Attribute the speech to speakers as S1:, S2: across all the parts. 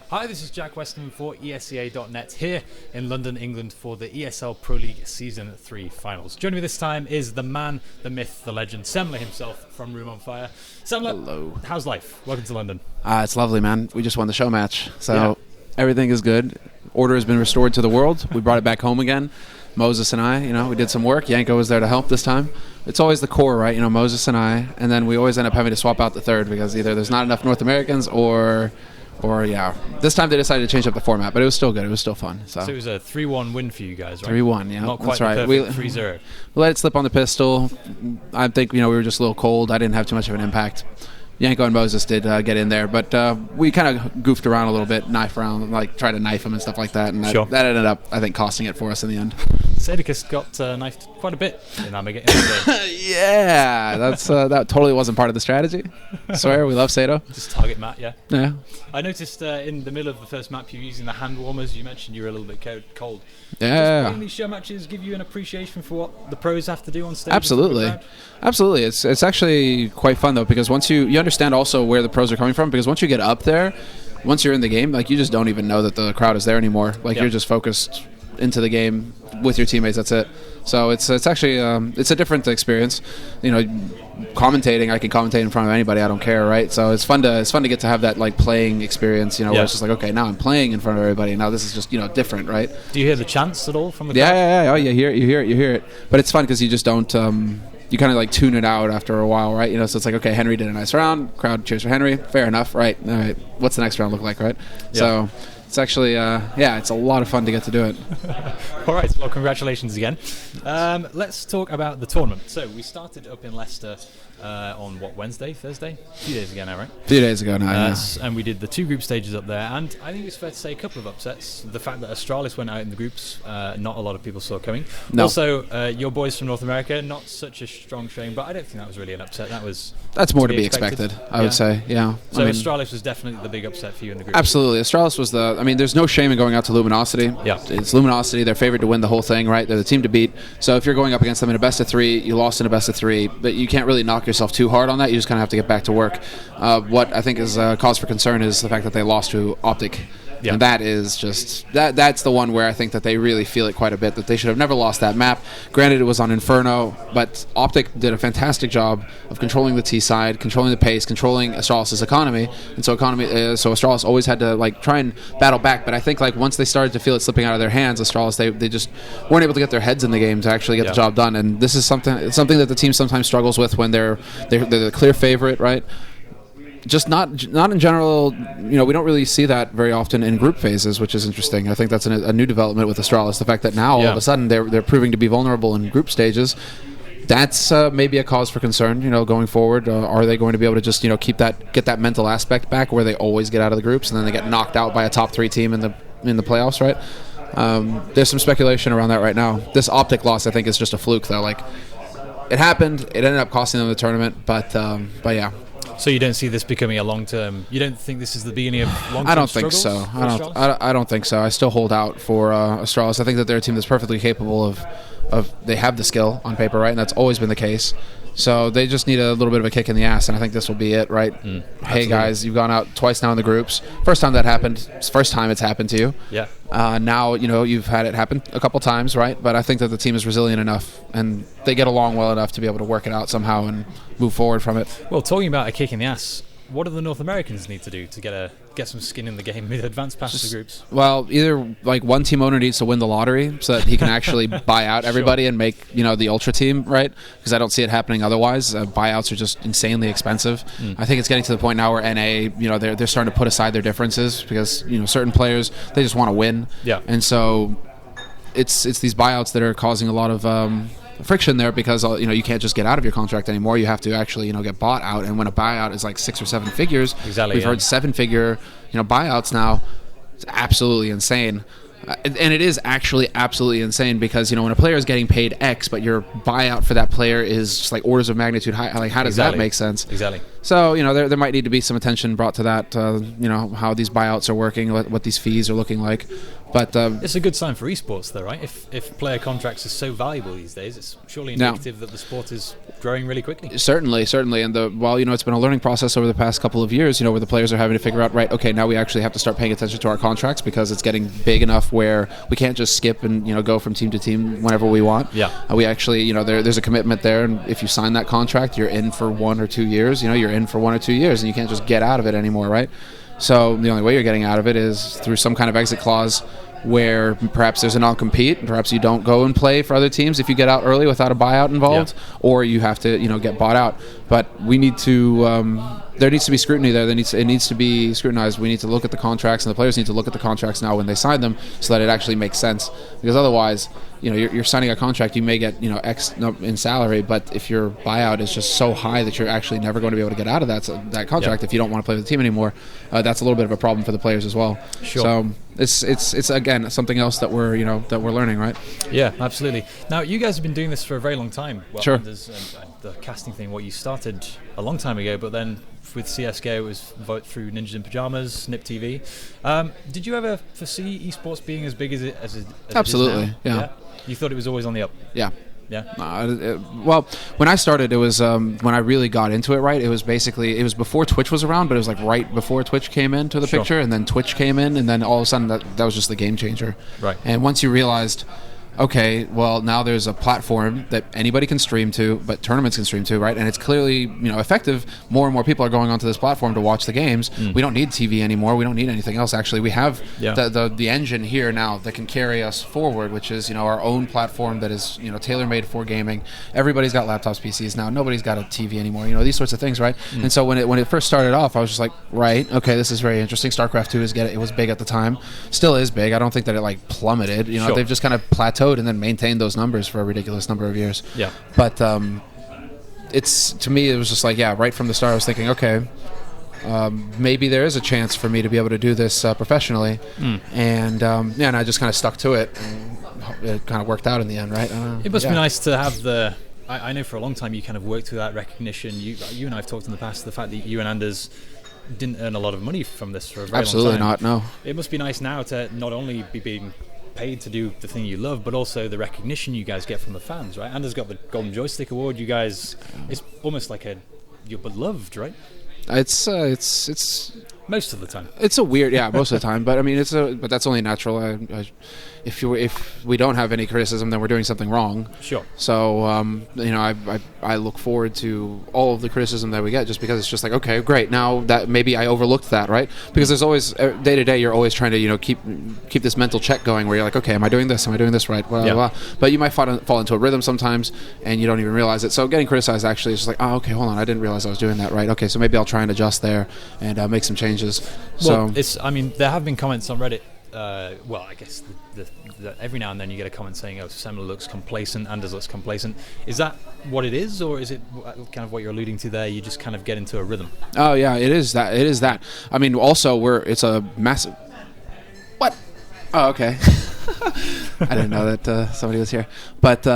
S1: Hi, this is Jack Weston for ESEA.net here in London, England for the ESL Pro League Season 3 finals. Joining me this time is the man, the myth, the legend, Semmler himself from Room on Fire. Semmler,
S2: hello.
S1: How's life? Welcome to London.
S2: It's lovely, man. We just won the show match, so everything is good. Order has been restored to the world. We brought it back home again. Moses and I, we did some work. Yanko was there to help this time. It's always the core, right? Moses and I, and then we always end up having to swap out the third because either there's not enough North Americans or this time they decided to change up the format, but it was still good. It was still fun. So
S1: it was a 3-1 win for you guys, right?
S2: 3-1, yeah.
S1: Not quite
S2: that's right.
S1: We 3-0.
S2: We let it slip on the pistol. I think, we were just a little cold. I didn't have too much of an impact. Yanko and Moses did get in there, but we kind of goofed around a little bit, knife around, try to knife him and stuff like that, and that ended up, I think, costing it for us in the end.
S1: Sadokist got knifed quite a bit in that game.
S2: Yeah, that totally wasn't part of the strategy. I swear, we love Sado.
S1: Just target Matt, yeah.
S2: Yeah.
S1: I noticed in the middle of the first map you were using the hand warmers. You mentioned you were a little bit cold.
S2: Yeah.
S1: Does playing these show matches give you an appreciation for what the pros have to do on stage?
S2: Absolutely. It's actually quite fun, though, because once you understand also where the pros are coming from, because once you get up there, once you're in the game, you just don't even know that the crowd is there anymore. You're just focused into the game with your teammates. That's it. So it's actually it's a different experience. Commentating, I can commentate in front of anybody. I don't care, right? So it's fun to get to have that playing experience. Where it's just okay, now I'm playing in front of everybody. Now this is just different, right?
S1: Do you hear the chants at all from the crowd?
S2: Yeah. Oh, you hear it. But it's fun because you just don't. You kind of tune it out after a while, right? So it's okay, Henry did a nice round. Crowd cheers for Henry. Fair enough, right? All right. What's the next round look like, right? Yeah. So it's actually, it's a lot of fun to get to do it.
S1: All right. Well, congratulations again. Let's talk about the tournament. So we started up in Leicester on Thursday? A few days ago now, right?
S2: A few days ago now, yeah.
S1: And we did the 2 group stages up there, and I think it's fair to say a couple of upsets. The fact that Astralis went out in the groups, not a lot of people saw coming.
S2: No.
S1: Also, your boys from North America, not such a strong showing, but I don't think that was really an upset.
S2: That's more to be expected, I would say, yeah.
S1: So Astralis was definitely the big upset for you in the group.
S2: Absolutely. Astralis was there's no shame in going out to Luminosity.
S1: Yeah.
S2: It's Luminosity. They're favored to win the whole thing, right? They're the team to beat. So if you're going up against them in a best of 3, you lost in a best of 3, but you can't really knock yourself too hard on that. You just kind of have to get back to work. What I think is a cause for concern is the fact that they lost to Optic. Yeah. And that is just that's the one where I think that they really feel it quite a bit, that they should have never lost that map. Granted, it was on Inferno, but Optic did a fantastic job of controlling the T side, controlling the pace, controlling Astralis' economy, and so Astralis always had to try and battle back. But I think once they started to feel it slipping out of their hands, Astralis they just weren't able to get their heads in the game to actually get the job done. And this is something that the team sometimes struggles with when they're the clear favorite, right? Just not in general. We don't really see that very often in group phases, which is interesting. I think that's a new development with Astralis. The fact that now all of a sudden they're proving to be vulnerable in group stages. That's maybe a cause for concern. Going forward, are they going to be able to just get that mental aspect back where they always get out of the groups and then they get knocked out by a top 3 team in the playoffs, right? There's some speculation around that right now. This Optic loss, I think, is just a fluke, though. It happened. It ended up costing them the tournament, but yeah.
S1: So you don't see this becoming a long-term... You don't think this is the beginning of long-term
S2: I don't think so. I don't think so. I still hold out for Astralis. I think that they're a team that's perfectly capable of... They have the skill on paper, right? And that's always been the case. So they just need a little bit of a kick in the ass, and I think this will be it, right? Hey, guys, you've gone out twice now in the groups. First time that happened. It's the first time it's happened to you.
S1: Yeah.
S2: Now, you've had it happen a couple times, right? But I think that the team is resilient enough, and they get along well enough to be able to work it out somehow and move forward from it.
S1: Well, talking about a kick in the ass, what do the North Americans need to do to get some skin in the game, advance past the groups?
S2: Well, either one team owner needs to win the lottery so that he can actually buy out everybody and make the ultra team, right? Because I don't see it happening otherwise. Buyouts are just insanely expensive. I think it's getting to the point now where NA, they're starting to put aside their differences because certain players, they just want to win.
S1: Yeah.
S2: And so it's these buyouts that are causing a lot of friction there because you can't just get out of your contract anymore. You have to actually get bought out, and when a buyout is 6 or 7 figures, we've heard 7-figure buyouts now. It's absolutely insane. And it is actually absolutely insane because when a player is getting paid X but your buyout for that player is just orders of magnitude high, how does that make sense?
S1: Exactly.
S2: So, there might need to be some attention brought to that, how these buyouts are working, what these fees are looking like. But
S1: it's a good sign for esports, though, right? If player contracts are so valuable these days, it's surely indicative that the sport is growing really quickly.
S2: Certainly. And it's been a learning process over the past couple of years, where the players are having to figure out, right, okay, now we actually have to start paying attention to our contracts because it's getting big enough where we can't just skip and, go from team to team whenever we want.
S1: Yeah.
S2: We actually, there's a commitment there, and if you sign that contract, you're in for 1 or 2 years, you're in for 1 or 2 years, and you can't just get out of it anymore, right? So the only way you're getting out of it is through some kind of exit clause where perhaps there's a non-compete, perhaps you don't go and play for other teams if you get out early without a buyout involved, or you have to, get bought out. But we need to, there needs to be scrutiny there. It needs to be scrutinized. We need to look at the contracts, and the players need to look at the contracts now when they sign them so that it actually makes sense. Because otherwise, you're signing a contract, you may get, X in salary, but if your buyout is just so high that you're actually never going to be able to get out of that contract if you don't want to play with the team anymore, that's a little bit of a problem for the players as well.
S1: Sure.
S2: So it's again something else that we're learning, right?
S1: Yeah, absolutely. Now you guys have been doing this for a very long time. Well,
S2: sure.
S1: There's the casting thing, what you started a long time ago, but then with CSGO it was vote through Ninjas in Pajamas, Snip TV. Did you ever foresee esports being as big as it
S2: Absolutely,
S1: is now?
S2: yeah.
S1: You thought it was always on the up?
S2: Yeah.
S1: Yeah.
S2: Well, when I started, it was when I really got into it. Right, it was before Twitch was around, but it was like right before Twitch came into the picture, and then Twitch came in, and then all of a sudden that was just the game changer.
S1: Right.
S2: And once you realized, okay, well now there's a platform that anybody can stream to, but tournaments can stream to, right? And it's clearly effective. More and more people are going onto this platform to watch the games. We don't need TV anymore. We don't need anything else. Actually, we have the engine here now that can carry us forward, which is our own platform that is tailor-made for gaming. Everybody's got laptops, PCs now. Nobody's got a TV anymore. These sorts of things, right? And so when it first started off, I was just like, right, okay, this is very interesting. StarCraft 2 it was big at the time, still is big. I don't think that it plummeted. They've just kind of plateaued and then maintained those numbers for a ridiculous number of years.
S1: Yeah.
S2: But it's, to me, it was just like, right from the start I was thinking, okay, maybe there is a chance for me to be able to do this professionally. And and I just kind of stuck to it, and it kind of worked out in the end, right?
S1: It must be nice to have I know for a long time you kind of worked through that recognition. You and I have talked in the past, the fact that you and Anders didn't earn a lot of money from this for a very long time.
S2: Absolutely not, no.
S1: It must be nice now to not only be being paid to do the thing you love, but also the recognition you guys get from the fans, right? Anders got the Golden Joystick Award. You guys, it's almost like you're beloved, right?
S2: It's
S1: most of the time.
S2: It's a weird, most of the time. But I mean, but that's only natural. If we don't have any criticism, then we're doing something wrong.
S1: Sure.
S2: So I look forward to all of the criticism that we get, just because it's just like, okay, great. Now that maybe I overlooked that, right? Because there's always day to day, you're always trying to keep this mental check going, where you're like, okay, am I doing this? Am I doing this right? Blah, blah, blah. But you might fall into a rhythm sometimes, and you don't even realize it. So getting criticized actually is just like, oh, okay, hold on, I didn't realize I was doing that right. Okay, so maybe I'll try and adjust there and make some changes.
S1: Well, there have been comments on Reddit. I guess every now and then you get a comment saying, "Oh, Semmler looks complacent, Anders looks complacent." Is that what it is, or is it kind of what you're alluding to there? You just kind of get into a rhythm.
S2: Oh yeah, it is that. It is that. I mean, also it's a massive. What? Oh, okay. I didn't know that somebody was here, but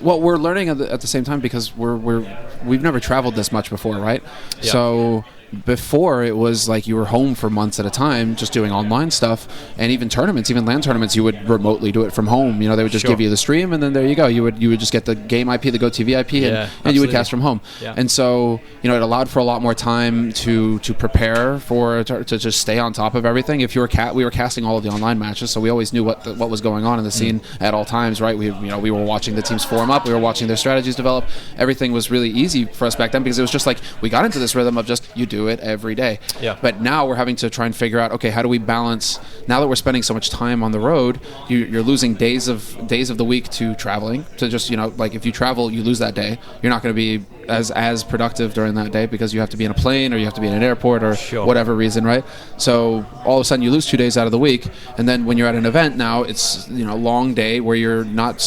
S2: well, we're learning at the same time, because we've never traveled this much before, right? Yeah. So before, it was like you were home for months at a time just doing online stuff, and even tournaments, even LAN tournaments, you would remotely do it from home. They would just give you the stream, and then there you go. You would just get the game IP, the GoTV IP, and you would cast from home. Yeah. And so it allowed for a lot more time to prepare to just stay on top of everything. If you were we were casting all of the online matches, so we always knew what was going on in the scene at all times, right? We were watching the teams form up, we were watching their strategies develop. Everything was really easy for us back then, because it was just like we got into this rhythm of just you do it every day. Yeah. But now we're having to try and figure out, okay, how do we balance, now that we're spending so much time on the road, you're losing days of the week to traveling, to just like if you travel, you lose that day. You're not going to be as productive during that day, because you have to be in a plane, or you have to be in an airport, or whatever reason, right? So all of a sudden you lose 2 days out of the week, and then when you're at an event now, it's long day where you're not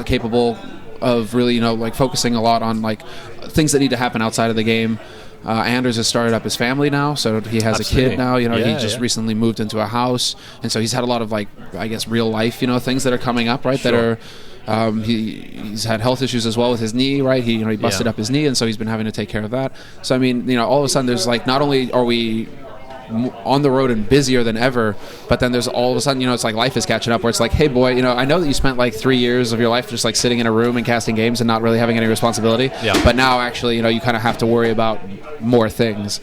S2: capable of really focusing a lot on things that need to happen outside of the game. Anders has started up his family now, so he has a kid now. He just recently moved into a house, and so he's had a lot of real life things that are coming up, right? That are He's had health issues as well with his knee, right? He busted up his knee, and so he's been having to take care of that. So I mean, all of a sudden there's like, not only are we on the road and busier than ever, but then there's all of a sudden, it's like life is catching up, where it's like, hey boy, I know that you spent like 3 years of your life just like sitting in a room and casting games and not really having any responsibility, but now actually, you kind of have to worry about more things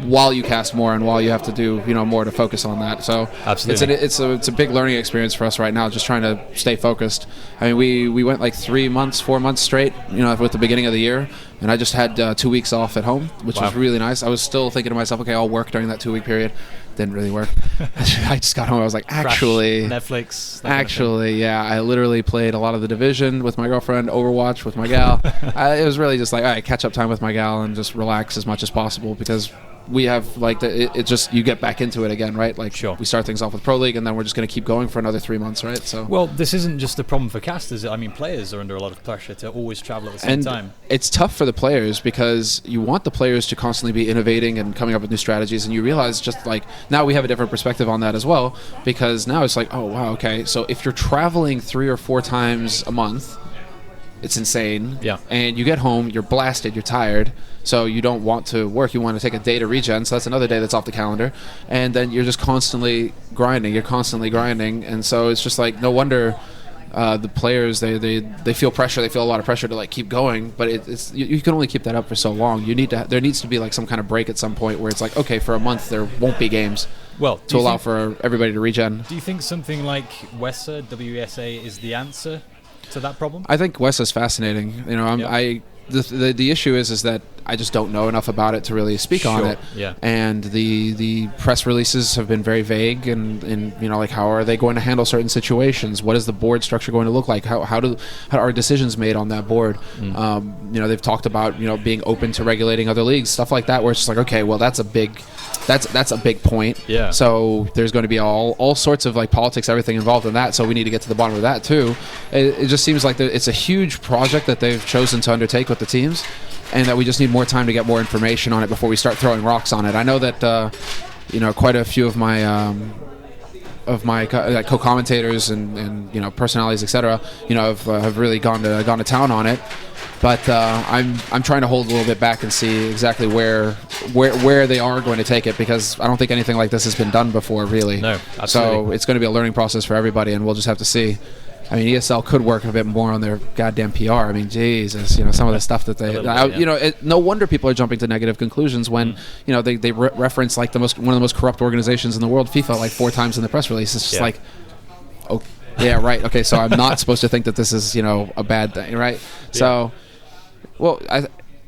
S2: while you cast more and while you have to do more to focus on that. So
S1: absolutely,
S2: it's a big learning experience for us right now, just trying to stay focused. I mean, we went like 4 months straight, with the beginning of the year, and I just had 2 weeks off at home, which was really nice. I was still thinking to myself, okay, I'll work during that 2 week period. Didn't really work. I just got home. I was like, actually,
S1: Netflix.
S2: Actually, yeah, I literally played a lot of The Division with my girlfriend, Overwatch with my gal. It was really just like, all right, catch up time with my gal and just relax as much as possible, because we have like it just, you get back into it again, right? Like,
S1: sure,
S2: we start things off with Pro League, and then we're just going to keep going for another 3 months, right? So
S1: well, this isn't just a problem for casters. I mean, players are under a lot of pressure to always travel at the same time.
S2: It's tough for the players, because you want the players to constantly be innovating and coming up with new strategies, and you realize just like now we have a different perspective on that as well, because now it's like, oh wow, okay, so if you're traveling 3 or 4 times a month, it's insane.
S1: Yeah.
S2: And you get home, you're blasted, you're tired, so you don't want to work. You want to take a day to regen, so that's another day that's off the calendar. And then you're just constantly grinding. And so it's just like, no wonder the players, they feel pressure. They feel a lot of pressure to like keep going. But it's you can only keep that up for so long. There needs to be like some kind of break at some point where it's like, okay, for a month there won't be games.
S1: Well,
S2: to allow for everybody to regen.
S1: Do you think something like WESA, WESA, is the answer to that problem?
S2: I think WESA is fascinating. The issue is that I just don't know enough about it to really speak on it.
S1: Yeah. And
S2: the press releases have been very vague, and like, how are they going to handle certain situations? What is the board structure going to look like? How are decisions made on that board? They've talked about being open to regulating other leagues, stuff like that, where it's just like, okay, well, that's a big point.
S1: Yeah.
S2: So there's going to be all sorts of like politics, everything involved in that. So we need to get to the bottom of that too. It just seems like it's a huge project that they've chosen to undertake with the teams, and that we just need more time to get more information on it before we start throwing rocks on it. I know that quite a few of my co-commentators and personalities, etc. Have really gone to town on it. But I'm trying to hold a little bit back and see exactly where they are going to take it, because I don't think anything like this has been done before, really.
S1: No, absolutely.
S2: So it's going to be a learning process for everybody, and we'll just have to see. I mean, ESL could work a bit more on their goddamn PR. I mean, Jesus, some of the stuff that they, no wonder people are jumping to negative conclusions when, they reference like one of the most corrupt organizations in the world, FIFA, like 4 times in the press release. It's just like, oh, yeah, right, okay, so I'm not supposed to think that this is, a bad thing, right? Yeah. So, well,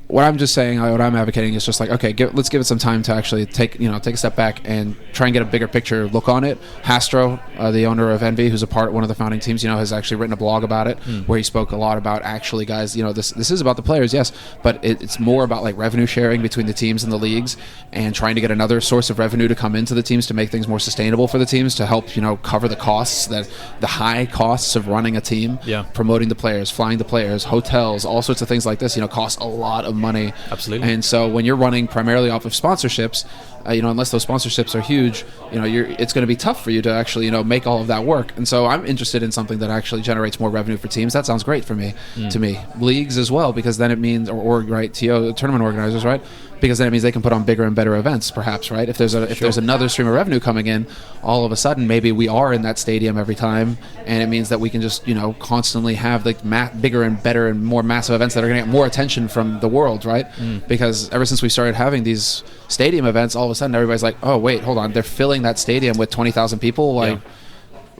S2: what I'm just saying, what I'm advocating is just like, okay, let's give it some time to actually take a step back and try and get a bigger picture look on it. Hastro, the owner of Envy, who's one of the founding teams, has actually written a blog about it, where he spoke a lot about, actually, guys, this is about the players, yes, but it's more about like revenue sharing between the teams and the leagues, and trying to get another source of revenue to come into the teams to make things more sustainable for the teams, to help cover the costs, the high costs of running a team, promoting the players, flying the players, hotels, all sorts of things like this, cost a lot of money.
S1: Absolutely.
S2: And so when you're running primarily off of sponsorships, unless those sponsorships are huge, it's going to be tough for you to actually make all of that work. And so I'm interested in something that actually generates more revenue for teams. That sounds great for me. To me, leagues as well, because then it means right, tournament organizers, right? Because then it means they can put on bigger and better events, perhaps, right? If there's another stream of revenue coming in, all of a sudden maybe we are in that stadium every time, and it means that we can just constantly have like bigger and better and more massive events that are going to get more attention from the world, right? Because ever since we started having these stadium events, all of a sudden everybody's like, oh wait, hold on, they're filling that stadium with 20,000 people, like. Yeah.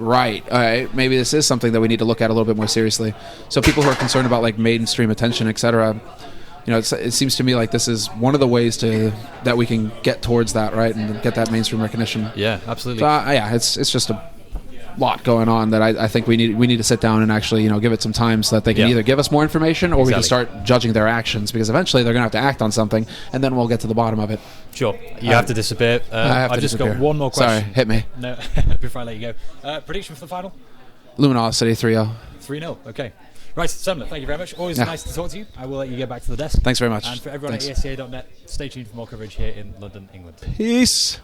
S2: Right. All right. Maybe this is something that we need to look at a little bit more seriously. So people who are concerned about like mainstream attention, etc., it seems to me like this is one of the ways that we can get towards that, right, and get that mainstream recognition.
S1: Yeah, absolutely.
S2: So, it's just a lot going on that I think we need to sit down and actually give it some time, so that they can either give us more information, or we can start judging their actions, because eventually they're going to have to act on something, and then we'll get to the bottom of it.
S1: Sure. You have to disappear. I've just got one more question.
S2: Sorry, hit me.
S1: No, before I let you go. Prediction for the final?
S2: Luminosity 3-0.
S1: 3-0. Okay. Right, Semmler, thank you very much. Always nice to talk to you. I will let you get back to the desk.
S2: Thant very much.
S1: And for everyone at ESCA.net, stay tuned for more coverage here in London, England.
S2: Peace.